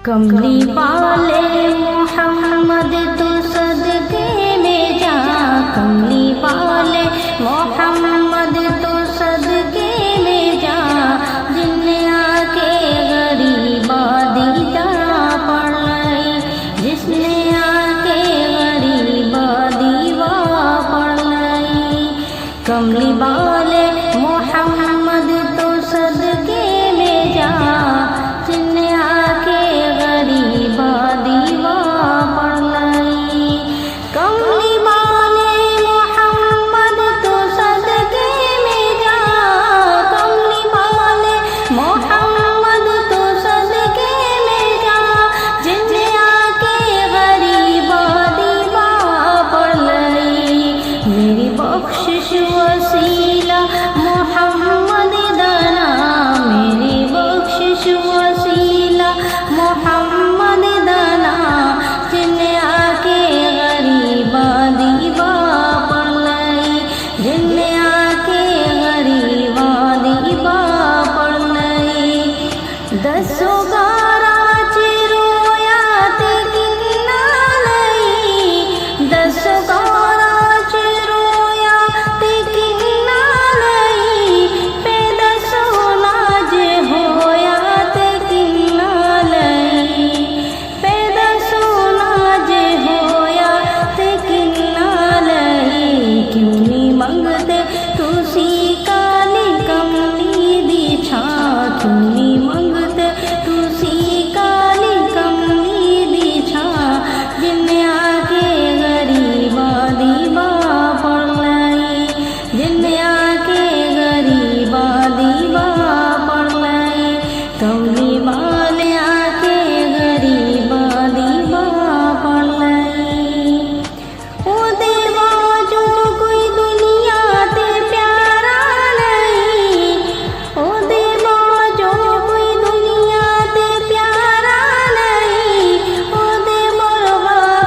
कमली वाले मोहम्मद तो सदके में जा, कमली वाले मोहम्मद तो सदके में जा, जिनने आके गरीबा दीदा पढ़ लाई, जिसने आके गरीबा दीवा पढ़ लाई। कमली वाले मोहम्मद तो सदके में जा, जिनने आके गरीबा दीवा पढ़ लाई। कमली वाले मोहम्मद तो सदके में जा, कमली वाले मोहम्मद तो सदके में जा, जिनने आके गरीबा दीवा पढ़ लाई। मेरी बख्शिश वसीला मोहम्मद दाना, मेरी बख्शिश वसीला मोहम्मद दाना, जिनने आके गरीबा दीवा पढ़ लाई, जिनने आके गरीबा दीवा पढ़ लाई। दसो गारा चिरोया ते किन्ना लई, दसो गारा चिरोया ते किन्ना लई, पे दसो नाज होया ते किन्ना लई, पे दसो नाज होया ते किन्ना लई। क्यों नी मंगते तुसी काली कमली दी छां, क्यों नी मंगते तुसी काली कमली दी छां, जिन्ने आके गरीबा दीवा पढ़ लाई, जिन्ने आके गरीबा दीवा पढ़ लाई। कमली वाले आके गरीबा दीवा पढ़ लाई। ओ देवा जो कोई दुनिया ते प्यारा नहीं, ओ देवा जो कोई दुनिया ते प्यारा नहीं, ओ देवा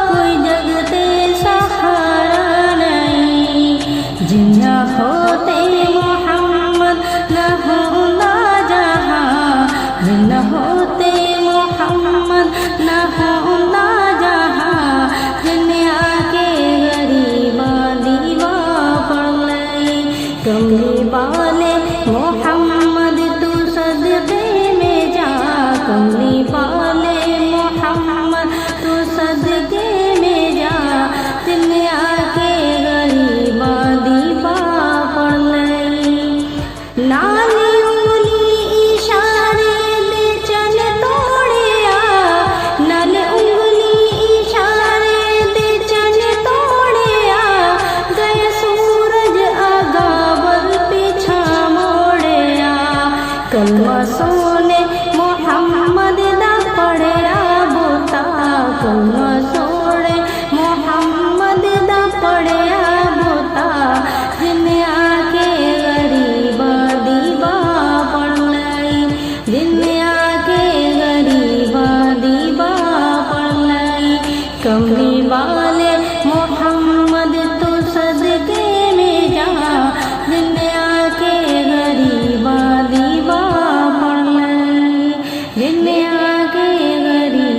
कोई जग ते सहारा नहीं। जिन्ना होते मोहम्मद न होना जहाँ, जिन्ना होते मोहम्मद न होना जहाँ, जिन्ने आके गरीबा दीवा पढ़ लाई। कमली वाले मोहम्मद तू सदके में जा, कमली वाले मोहम्मद तू सदके में जा, जिन्ने आके गरीबा दीवा पढ़ लाई। नानी उंगली इशारे दे चल तोड़िया, नानी उंगली इशारे दे चल तोड़िया, गए सूरज आगावर पीछा मोड़िया। कलमा सोने मोहम्मद दा पढ़िया बोता, कलमा सोने मोहम्मद दा पढ़िया बोता, जिन्ने आके गरीबा दीवा पढ़ लाई, जिन्ने आके गरीबा दीवा पढ़ लाई। कमली